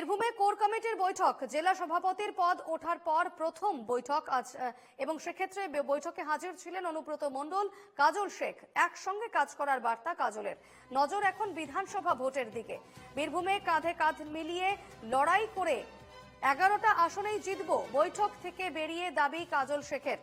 বীরভূমে কোর কমিটির বৈঠক, জেলা সভাপতির পদ ওঠার পর প্রথম বৈঠক আজ, এবং সেক্ষেত্রে বৈঠকে হাজির ছিলেন অনুব্রত মণ্ডল, কাজল শেখ। একসঙ্গে কাজ করার বার্তা কাজলের। নজর এখন বিধানসভা ভোটের দিকে। বীরভূমে কাঁধে কাঁধ মিলিয়ে লড়াই করে 11টা আসনেই জিতব, বৈঠক থেকে বেরিয়ে দাবি কাজল শেখের।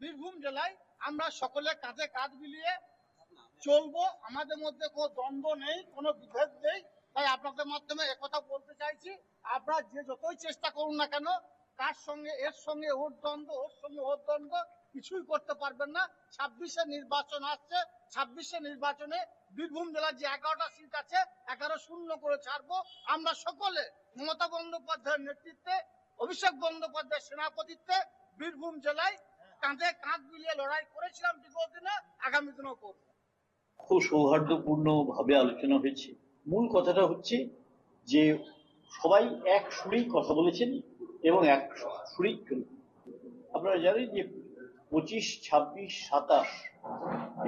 বীরভূম জেলায় আমরা সকলে কাঁধে কাঁধ মিলিয়ে চলবো। আমাদের মধ্যে কোনো দ্বন্দ্ব নেই, কোনো বিভেদ নেই। তাই আপনাদের মাধ্যমে একথা বলতে চাইছি, আপনারা যে যতই চেষ্টা করুন না কেন, কার সঙ্গে এর সঙ্গে ওর দ্বন্দ্ব, ওর সঙ্গে ওর দ্বন্দ্ব কিছুই করতে পারবেন না। 26-এ নির্বাচন আসছে। 26-এ নির্বাচনে বীরভূম জেলার যে 11টা সিট আছে 11-0 করে ছাড়বো। আমরা সকলে মমতা বন্দ্যোপাধ্যায়ের নেতৃত্বে, অভিষেক বন্দ্যোপাধ্যায়ের সেনাপতিত্বে বীরভূম জেলায় কাঁধে কাঁধ মিলিয়ে লড়াই করেছিলাম বিগত দিনে, আগামী দিনেও করব। খুব সৌহার্দ্যপূর্ণ ভাবে আলোচনা হয়েছে। মূল কথাটা হচ্ছে যে সবাই এক সুরেই কথা বলেছেন এবং এক সুরেই চলবে। আপনারা জানেন যে 25, 26, 27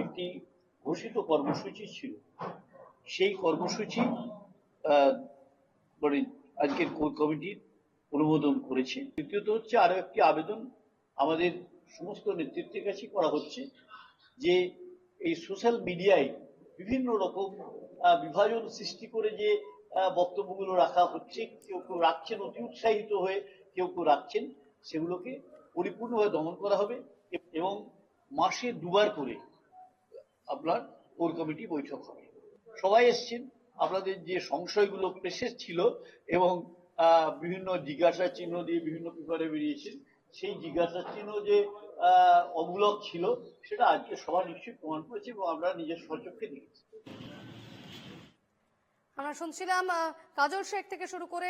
একটি ঘোষিত কর্মসূচি ছিল। সেই কর্মসূচি মানে আজকের কোর কমিটি অনুমোদন করেছে। দ্বিতীয়ত হচ্ছে আরো একটি আবেদন আমাদের সমস্ত নেতৃত্বের কাছে করা হচ্ছে যে এই সোশ্যাল মিডিয়ায় বিভিন্ন রকম বিভাজন সৃষ্টি করে যে বক্তব্যগুলো রাখা হচ্ছে, কেউ কেউ রাখছেন অতি উৎসাহিত হয়ে, কেউ কেউ রাখছেন, সেগুলোকে পরিপূর্ণভাবে দমন করা হবে। এবং মাসে 2বার করে আপনার কোর কমিটি বৈঠক হবে। সবাই এসছেন, আপনাদের যে সংশয়গুলো প্রেসের ছিল এবং বিভিন্ন জিজ্ঞাসা চিহ্ন দিয়ে বিভিন্ন পেপারে বেরিয়েছেন, সেই জিজ্ঞাসা চিহ্ন যে অমূলক ছিল সেটা আজকে সবাই নিশ্চয়ই প্রমাণ করেছে এবং আমরা নিজের স্বচক্ষে দেখেছি। আমরা শুনছিলাম কাজল শেখ থেকে শুরু করে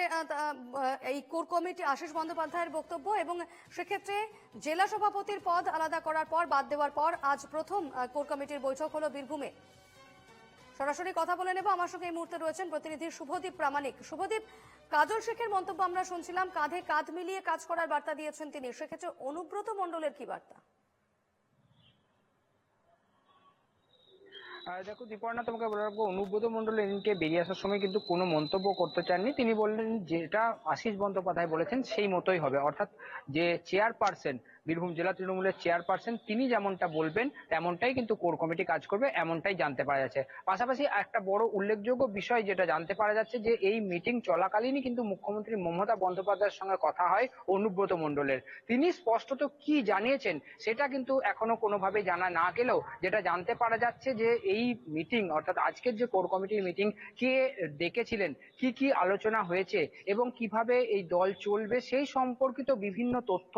এই কোর কমিটি আশিস বন্দ্যোপাধ্যায়ের বক্তব্য, এবং সেক্ষেত্রে জেলা সভাপতির পদ আলাদা করার পর, বাদ দেওয়ার পর আজ প্রথম কোর কমিটির বৈঠক হলো বীরভূমে। সরাসরি কথা বলে নেব। আমার সঙ্গে এই মুহূর্তে রয়েছেন প্রতিনিধি শুভদীপ প্রামাণিক। শুভদীপ, কাজল শেখের মন্তব্য আমরা শুনছিলাম, কাঁধে কাঁধ মিলিয়ে কাজ করার বার্তা দিয়েছেন তিনি। সেক্ষেত্রে অনুব্রত মণ্ডলের কি বার্তা? দেখো দীপর্ণা, তোমাকে বলে রাখবো, অনুব্রত মণ্ডল এদিনকে বেরিয়ে আসার সময় কিন্তু কোনো মন্তব্য করতে চাননি। তিনি বললেন যেটা আশিস বন্দ্যোপাধ্যায় বলেছেন সেই মতোই হবে, অর্থাৎ যে চেয়ারপারসন, বীরভূম জেলা তৃণমূলের চেয়ারপারসন, তিনি যেমনটা বলবেন তেমনটাই কিন্তু কোর কমিটি কাজ করবে, এমনটাই জানতে পারা যাচ্ছে। পাশাপাশি একটা বড় উল্লেখযোগ্য বিষয় যেটা জানতে পারা যাচ্ছে যে এই মিটিং চলাকালীনই কিন্তু মুখ্যমন্ত্রী মমতা বন্দ্যোপাধ্যায়ের সঙ্গে কথা হয় অনুব্রত মণ্ডলের। তিনি স্পষ্টত কি জানিয়েছেন সেটা কিন্তু এখনো কোনোভাবে জানা না গেলেও যেটা জানতে পারা যাচ্ছে যে এই মিটিং, অর্থাৎ আজকের যে কোর কমিটির মিটিং, কে ডেকেছিলেন, কি কি আলোচনা হয়েছে এবং কিভাবে এই দল চলবে সেই সম্পর্কিত বিভিন্ন তথ্য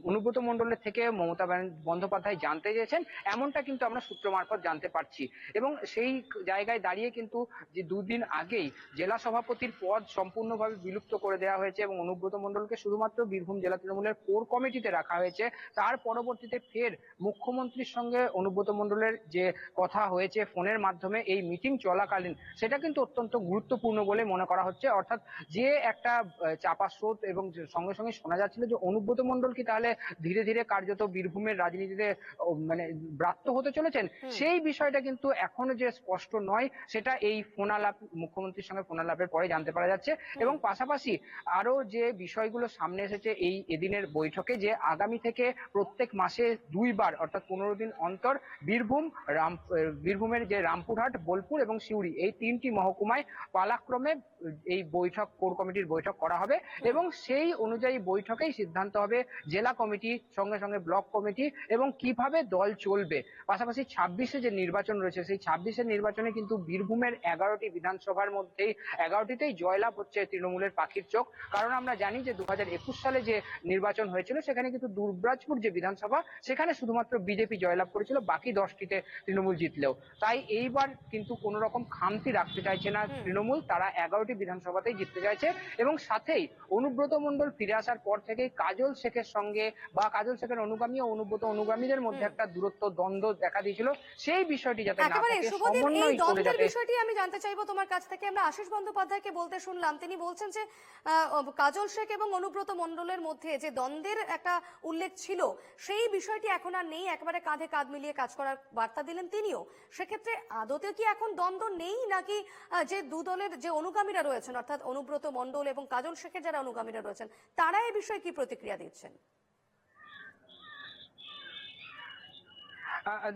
অনুব্রত মণ্ডলের থেকে মমতা বন্দ্যোপাধ্যায় জানতে চেয়েছেন, এমনটা কিন্তু আমরা সূত্র মারফত জানতে পারছি। এবং সেই জায়গায় দাঁড়িয়ে কিন্তু যে 2 দিন আগেই জেলা সভাপতির পদ সম্পূর্ণভাবে বিলুপ্ত করে দেওয়া হয়েছে এবং অনুব্রত মণ্ডলকে শুধুমাত্র বীরভূম জেলা তৃণমূলের কোর কমিটিতে রাখা হয়েছে। তার পরবর্তীতে ফের মুখ্যমন্ত্রীর সঙ্গে অনুব্রত মণ্ডলের যে কথা হয়েছে ফোনের মাধ্যমে এই মিটিং চলাকালীন, সেটা কিন্তু অত্যন্ত গুরুত্বপূর্ণ বলে মনে করা হচ্ছে। অর্থাৎ যে একটা চাপা স্রোত এবং সঙ্গে সঙ্গে শোনা যাচ্ছিল যে অনুব্রত মণ্ডল কি তাহলে ধীরে ধীরে কার্যত বীরভূমের রাজনীতিতে মানে ব্রাত্য হতে চলেছেন, সেই বিষয়টা কিন্তু এখনো যে স্পষ্ট নয়, সেটা এই ফোনালাপ, মুখ্যমন্ত্রীর সঙ্গে ফোনালাপের পরে জানতে পারা যাচ্ছে। এবং পাশাপাশি আরো যে বিষয়গুলো সামনে এসেছে এই এদিনের বৈঠকে, যে আগামী থেকে প্রত্যেক মাসে 2বার অর্থাৎ 15 দিন অন্তর বীরভূমের যে রামপুরহাট, বোলপুর এবং সিউড়ি, এই 3টি মহকুমায় পালাক্রমে এই বৈঠক, কোর কমিটির বৈঠক করা হবে এবং সেই অনুযায়ী বৈঠকেই সিদ্ধান্ত হবে জেলা কমিটি, সঙ্গে সঙ্গে ব্লক কমিটি এবং কিভাবে দল চলবে। পাশাপাশি 26-এ যে নির্বাচন রয়েছে, সেই 26-এর নির্বাচনে কিন্তু বীরভূমের 11টি বিধানসভার মধ্যেই 11টিতেই জয়লাভ হচ্ছে তৃণমূলের পাখির চোখ। কারণ আমরা জানি যে 2021 সালে যে নির্বাচন হয়েছিল সেখানে কিন্তু দুবরাজপুর যে বিধানসভা, সেখানে শুধুমাত্র বিজেপি জয়লাভ করেছিল, বাকি 10টিতে তৃণমূল জিতলেও। তাই এইবার কিন্তু কোনো রকম খামতি রাখতে চাইছে না তৃণমূল, তারা 11টি বিধানসভাতেই জিততে চাইছে। এবং সাথেই অনুব্রত মণ্ডল ফিরে আসার পর থেকেই কাজল শেখের সঙ্গে সঙ্গে বা কাজল শেখের অনুগামী ও অনুব্রত অনুগামীদের মধ্যে একটা দূরত্ব দ্বন্দ্ব দেখা দিয়েছিল, সেই বিষয়টি যাতে না একেবারে থাকে, শুভদীপ, এই সমন্বয় করে দ্বন্দ্বের যাতে। বিষয়টি আমি জানতে চাইবো তোমার কাছ থেকে। আমরা আশিস বন্দ্যোপাধ্যায়কে বলতে শুনলাম, তিনি বলছেন যে কাজল শেখ এবং অনুব্রত মণ্ডলের মধ্যে যে দ্বন্দ্বের একটা উল্লেখ ছিল সেই বিষয়টি এখন আর নেই, একেবারে কাঁধে কাঁধ মিলিয়ে কাজ করার বার্তা দিলেন তিনিও। সেক্ষেত্রে আদতে কি এখন দ্বন্দ্ব নেই, নাকি যে দু দলের যে অনুগামীরা রয়েছেন অর্থাৎ অনুব্রত মণ্ডল এবং কাজল শেখের যারা অনুগামীরা রয়েছেন তারা এই বিষয়ে কি প্রতিক্রিয়া দিচ্ছেন?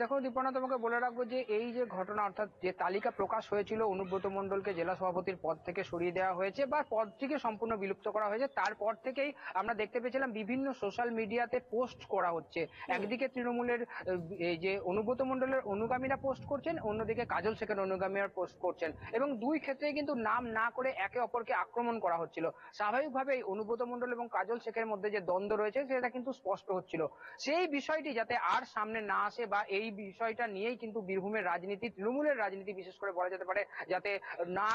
দেখো দীপনা, তোমাকে বলে রাখবো যে এই যে ঘটনা, অর্থাৎ যে তালিকা প্রকাশ হয়েছিল অনুব্রত মণ্ডলকে জেলা সভাপতির পদ থেকে সরিয়ে দেওয়া হয়েছে বা পদটিকে সম্পূর্ণ বিলুপ্ত করা হয়েছে, তারপর থেকেই আমরা দেখতে পেয়েছিলাম বিভিন্ন সোশ্যাল মিডিয়াতে পোস্ট করা হচ্ছে। একদিকে তৃণমূলের এই যে অনুব্রত মণ্ডলের অনুগামীরা পোস্ট করছেন, অন্যদিকে কাজল শেখের অনুগামীরা পোস্ট করছেন, এবং দুই ক্ষেত্রেই কিন্তু নাম না করে একে অপরকে আক্রমণ করা হচ্ছিল। স্বাভাবিকভাবেই অনুব্রত মণ্ডল এবং কাজল শেখের মধ্যে যে দ্বন্দ্ব রয়েছে সেটা কিন্তু স্পষ্ট হচ্ছিল। সেই বিষয়টি যাতে আর সামনে না আসে বা এই বিষয়টা নিয়েই কিন্তু বীরভূমের রাজনীতি, তৃণমূলের রাজনীতি বিশেষ করে বলা যেতে পারে, যাতে না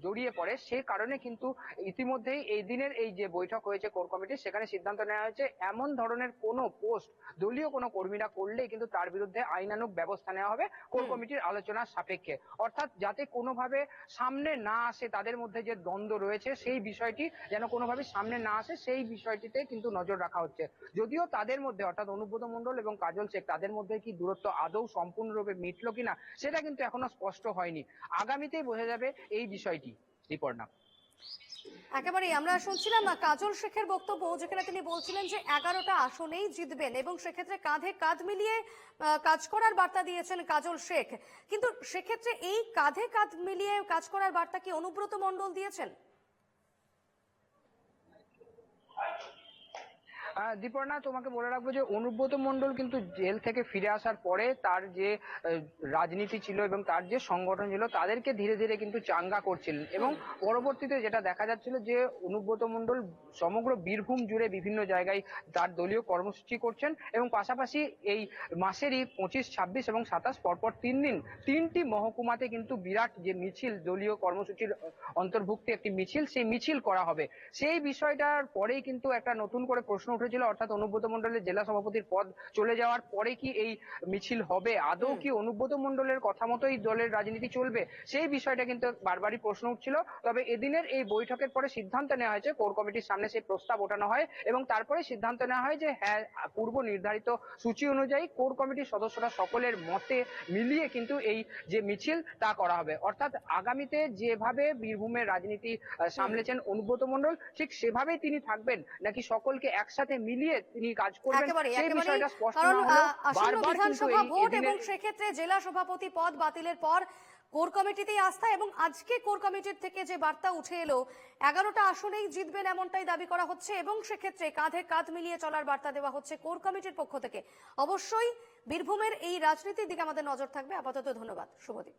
জড়িয়ে পড়ে, সে কারণে কিন্তু ইতিমধ্যেই এই দিনের এই যে বৈঠক হয়েছে কোর কমিটির, সেখানে সিদ্ধান্ত নেওয়া হয়েছে এমন ধরনের কোনো পোস্ট দলীয় কোনো কর্মীরা করলেই কিন্তু তার বিরুদ্ধে আইনানুগ ব্যবস্থা নেওয়া হবে কোর কমিটির আলোচনার সাপেক্ষে। অর্থাৎ যাতে কোনোভাবে সামনে না আসে, তাদের মধ্যে যে দ্বন্দ্ব রয়েছে সেই বিষয়টি যেন কোনোভাবে সামনে না আসে, সেই বিষয়টিতে কিন্তু নজর রাখা হচ্ছে। যদিও তাদের মধ্যে অর্থাৎ অনুব্রত মণ্ডল এবং কাজল শেখ তাদের মধ্যে কি দূরত্ব আদৌ সম্পূর্ণরূপে মিটলো কিনা সেটা কিন্তু এখনো স্পষ্ট হয়নি। আগামীতেই বোঝা যাবে এই বিষয়টি। রিপর্ণা। একেবারেই আমরা শুনছিলাম কাজল শেখের বক্তব্য, যেখানে তিনি বলছিলেন যে 11টা আসনেই জিতবেন এবং সেক্ষেত্রে কাঁধে কাঁধ মিলিয়ে কাজ করার বার্তা দিয়েছেন কাজল শেখ। কিন্তু সেক্ষেত্রে এই কাঁধে কাঁধ মিলিয়ে কাজ করার বার্তা কি অনুব্রত মণ্ডল দিয়েছেন? দীপর্ণা, তোমাকে বলে রাখবো যে অনুব্রত মণ্ডল কিন্তু জেল থেকে ফিরে আসার পরে তার যে রাজনীতি ছিল এবং তার যে সংগঠন ছিল তাদেরকে ধীরে ধীরে কিন্তু চাঙ্গা করছিলেন, এবং পরবর্তীতে যেটা দেখা যাচ্ছিল যে অনুব্রত মণ্ডল সমগ্র বীরভূম জুড়ে বিভিন্ন জায়গায় তার দলীয় কর্মসূচি করছেন, এবং পাশাপাশি এই মাসেরই 25, 26 এবং 27 পরপর 3 দিন 3টি মহকুমাতে কিন্তু বিরাট যে মিছিল, দলীয় কর্মসূচির অন্তর্ভুক্ত একটি মিছিল, সেই মিছিল করা হবে। সেই বিষয়টার পরেই কিন্তু একটা নতুন করে প্রশ্ন উঠেছিল, অর্থাৎ অনুব্রত মণ্ডলের জেলা সভাপতির পদ চলে যাওয়ার পরে কি এই মিছিল হবে, আদৌ কি অনুব্রত মণ্ডলের কথা মতোই দলের রাজনীতি চলবে, সেই বিষয়টা কিন্তু বারবারই প্রশ্ন উঠছিল। তবে এদিনের এই বৈঠকের পরে সিদ্ধান্ত নেওয়া হয়েছে, কোর কমিটির সামনে সেই প্রস্তাব ওঠানো হয় এবং তারপরে সিদ্ধান্ত নেওয়া হয় যে হ্যাঁ, পূর্ব নির্ধারিত সূচি অনুযায়ী কোর কমিটির সদস্যরা সকলের মতে মিলিয়ে কিন্তু এই যে মিছিল তা করা হবে। অর্থাৎ আগামীতে যেভাবে বীরভূমের রাজনীতি সামলেছেন অনুব্রত মণ্ডল, ঠিক সেভাবেই তিনি থাকবেন, নাকি সকলকে একসাথে মিলিয়ে তিনি কাজ করবেন, সেই বিষয়টা স্পষ্ট না হলেও আসন্ন বারবার কিন্তু বিধানসভা ভোট এবং এদিনের সেক্ষেত্রে জেলা সভাপতি পদ বাতিলের পর কোর কমিটিতেই আস্থা, এবং আজকে কোর কমিটির থেকে যে বার্তা উঠে এলো 11টা আসনেই জিতবেন এমনটাই দাবি করা হচ্ছে, এবং সেক্ষেত্রে কাঁধে কাঁধ মিলিয়ে চলার বার্তা দেওয়া হচ্ছে কোর কমিটির পক্ষ থেকে। অবশ্যই বীরভূমের এই রাজনীতির দিকে আমাদের নজর থাকবে। আপাতত ধন্যবাদ শুভদীপ।